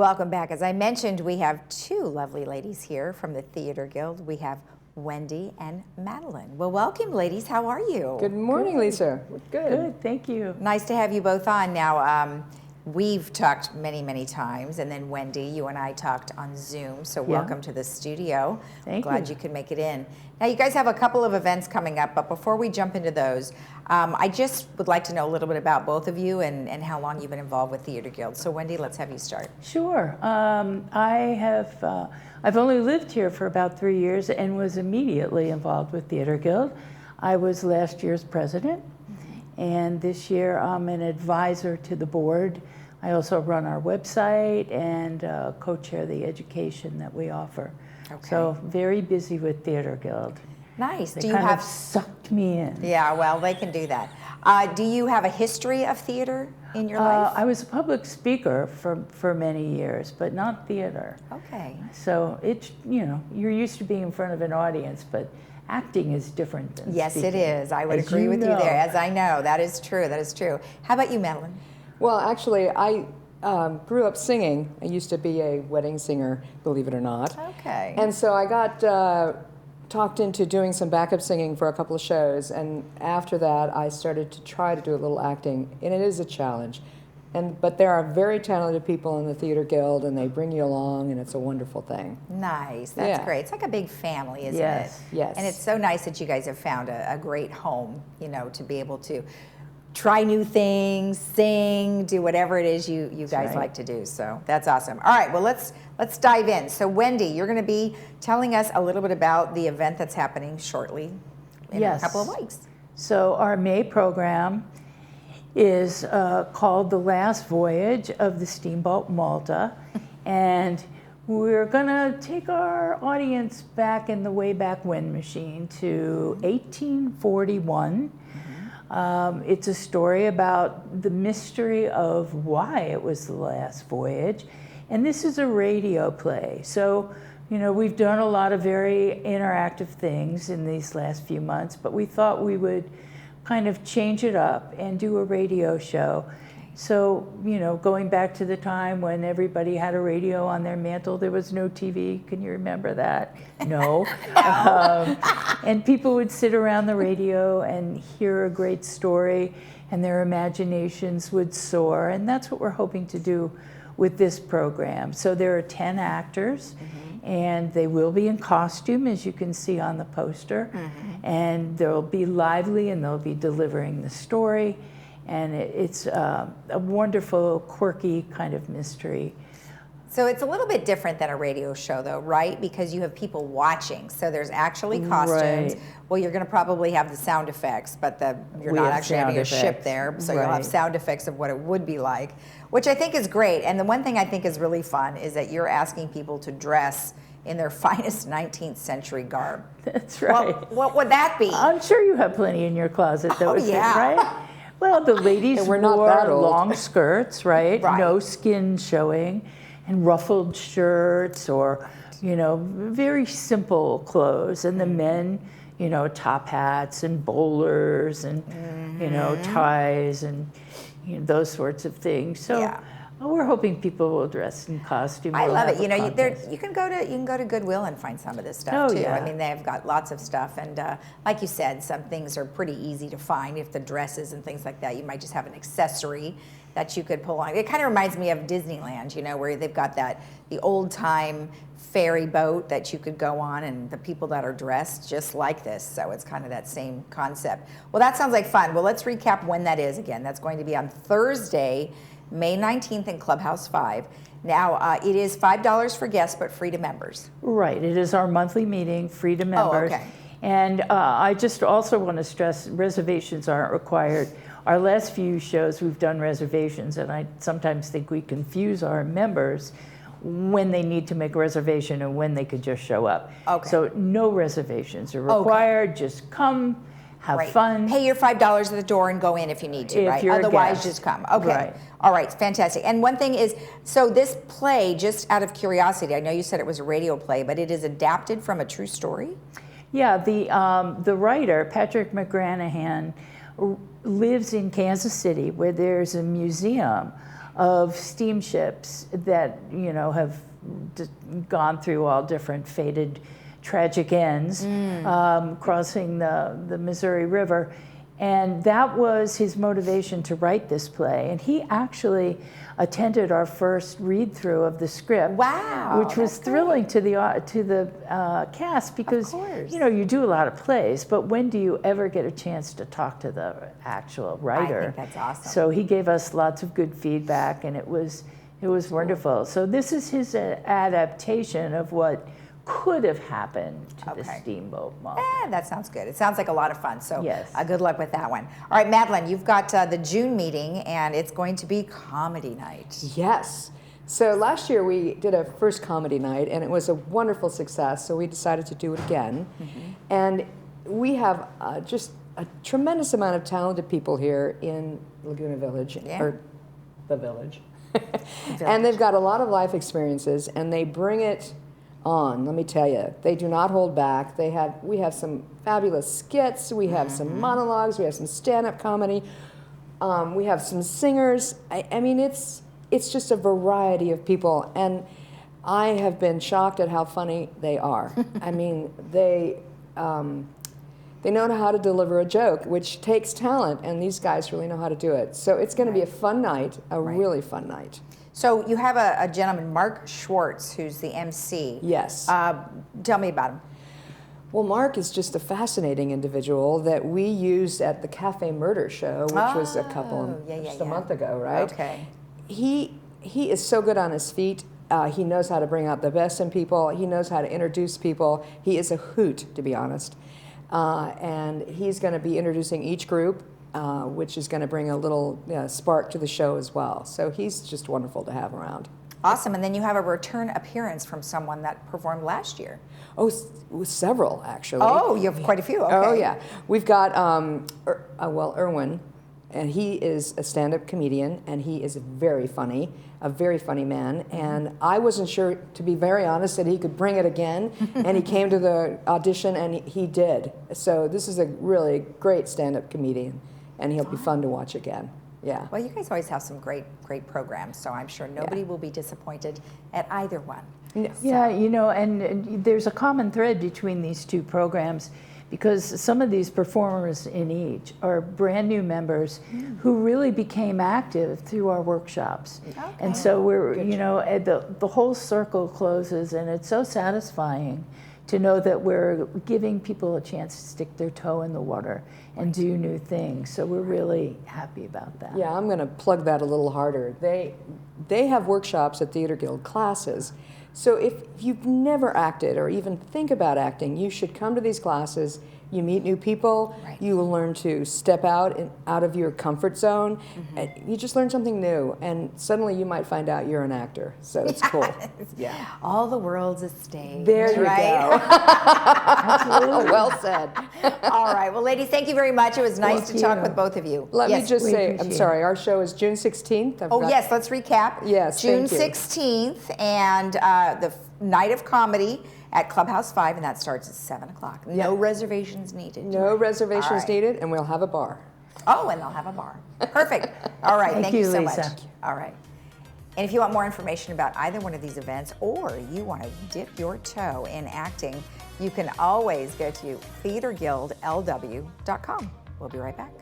Welcome back. As I mentioned, we have two lovely ladies here from the Theater Guild. We have Wendy and Madeline. Well, welcome, ladies. How are you? Good morning, Lisa. Good. Good, thank you. Nice to have you both on. Now, we've talked many, many times, and then Wendy, you and I talked on Zoom, so welcome to the studio. Thank Glad you. you could make it in. Now, you guys have a couple of events coming up, but before we jump into those, I just would like to know a little bit about both of you and how long you've been involved with Theater Guild. So, Wendy, let's have you start. Sure. I've only lived here for about 3 years and was immediately involved with Theater Guild. I was last year's president, and this year I'm an advisor to the board. I also run our website and co-chair the education that we offer. Okay. So very busy with Theater Guild. Nice. They kind of sucked me in. Yeah, well, they can do that. Do you have a history of theater in your life? I was a public speaker for many years, but not theater. Okay. So it's, you know, you're used to being in front of an audience, but acting is different than Yes, speaking. it is. I would As agree you with you know. there. As I know, that is true. That is true. How about you, Madeline? Well, actually, I grew up singing. I used to be a wedding singer, believe it or not. Okay. And so I got talked into doing some backup singing for a couple of shows, and after that I started to try to do a little acting, and it is a challenge. But there are very talented people in the Theater Guild, and they bring you along, and it's a wonderful thing. Nice. That's Yeah. great. It's like a big family, isn't Yes. it? Yes. And it's so nice that you guys have found a great home, you know, to be able to try new things, sing, do whatever it is you guys right. like to do. So that's awesome. All right, well, let's dive in. So Wendy, you're going to be telling us a little bit about the event that's happening shortly in a couple of weeks. So our May program is called The Last Voyage of the Steamboat Malta, and we're gonna take our audience back in the Wayback Wind machine to 1841. It's a story about the mystery of why it was the last voyage, and this is a radio play. So, you know, we've done a lot of very interactive things in these last few months, but we thought we would kind of change it up and do a radio show. So, you know, going back to the time when everybody had a radio on their mantle, there was no TV. Can you remember that? No. And people would sit around the radio and hear a great story, and their imaginations would soar. And that's what we're hoping to do with this program. So there are 10 actors, and they will be in costume, as you can see on the poster. And they'll be lively, and they'll be delivering the story. And it's a wonderful, quirky kind of mystery. So it's a little bit different than a radio show, though, right? Because you have people watching. So there's actually costumes. Right. Well, you're going to probably have the sound effects, but you're We not have actually sound having a ship effects. there. So you'll have Right. sound effects of what it would be like, which I think is great. And the one thing I think is really fun is that you're asking people to dress in their finest 19th century garb. That's right. What would that be? I'm sure you have plenty in your closet, though, yeah. right? Well, the ladies And we're not wore that old. long skirts, right? Right. No skin showing, and ruffled shirts, or, you know, very simple clothes. And the men, you know, top hats and bowlers and, you know, ties and, you know, those sorts of things. So Yeah. we're hoping people will dress in costume. I We'll love have it. You a know, contest. you can go to Goodwill and find some of this stuff Oh, too. yeah. I mean, they've got lots of stuff, and like you said, some things are pretty easy to find. If the dresses and things like that, you might just have an accessory that you could pull on. It kind of reminds me of Disneyland, you know, where they've got the old time ferry boat that you could go on, and the people that are dressed just like this. So it's kind of that same concept. Well, that sounds like fun. Well, let's recap when that is again. That's going to be on Thursday, May 19th in Clubhouse 5. Now, it is $5 for guests, but free to members. Right, it is our monthly meeting, free to members. okay. And I just also want to stress, reservations aren't required. Our last few shows, we've done reservations, and I sometimes think we confuse our members when they need to make a reservation and when they could just show up. Okay. So no reservations are required, just come, have Right. fun. Pay your $5 at the door and go in if you need to, If right? you're a Otherwise, guest. just come. Okay. Right. All right. Fantastic. And one thing is, so this play, just out of curiosity, I know you said it was a radio play, but it is adapted from a true story? Yeah, the writer, Patrick McGranahan, lives in Kansas City, where there's a museum of steamships that, have gone through all different fated, tragic ends, crossing the Missouri River. And that was his motivation to write this play. And he actually attended our first read-through of the script. Wow, which was thrilling to the cast, because you do a lot of plays, but when do you ever get a chance to talk to the actual writer? I think that's awesome. So he gave us lots of good feedback, and it was wonderful. So this is his adaptation of what could have happened to the Steamboat Malta. That sounds good. It sounds like a lot of fun. So yes. Good luck with that one. All right, Madeline, you've got the June meeting, and it's going to be comedy night. Yes. So last year we did a first comedy night, and it was a wonderful success, so we decided to do it again. And we have just a tremendous amount of talented people here in Laguna Village, or the village. And they've got a lot of life experiences, and they bring it on, let me tell you. They do not hold back. We have some fabulous skits, we have some monologues, we have some stand-up comedy, we have some singers. I mean, it's just a variety of people, and I have been shocked at how funny they are. I mean, they know how to deliver a joke, which takes talent, and these guys really know how to do it. So it's going to be a fun night, a really fun night. So you have a gentleman, Mark Schwartz, who's the MC. Yes. Tell me about him. Well, Mark is just a fascinating individual that we used at the Cafe Murder Show, which was a month ago, right? Okay. He is so good on his feet. He knows how to bring out the best in people. He knows how to introduce people. He is a hoot, to be honest. And he's going to be introducing each group, which is going to bring a little spark to the show as well. So he's just wonderful to have around. Awesome. And then you have a return appearance from someone that performed last year. Oh, several, actually. Oh, you have quite a few. Okay. Oh, yeah. We've got, Erwin, and he is a stand-up comedian, and he is very funny, a very funny man. And I wasn't sure, to be very honest, that he could bring it again. And he came to the audition, and he did. So this is a really great stand-up comedian, and he'll be fun to watch again. Yeah. Well, you guys always have some great programs, so I'm sure nobody will be disappointed at either one. No. Yeah, and there's a common thread between these two programs, because some of these performers in each are brand new members who really became active through our workshops. Okay. And so we're, the whole circle closes, and it's so satisfying to know that we're giving people a chance to stick their toe in the water and do new things. So we're really happy about that. Yeah, I'm going to plug that a little harder. They have workshops at Theater Guild, classes. So if you've never acted or even think about acting, you should come to these classes. You meet new people. Right. You will learn to step out of your comfort zone. You just learn something new, and suddenly you might find out you're an actor. So it's cool. Yeah. All the world's a stage. There you go. Absolutely. Well said. All right. Well, ladies, thank you very much. It was nice to talk with both of you. Let me just say, I'm sorry, our show is June 16th. Yes, let's recap. Yes, June 16th, and the night of comedy at Clubhouse 5, and that starts at 7 o'clock. No reservations needed. No reservations needed, and we'll have a bar. Oh, and they'll have a bar. Perfect. All right. Thank you so Lisa. much. All right. And if you want more information about either one of these events, or you want to dip your toe in acting, you can always go to theaterguildlw.com. We'll be right back.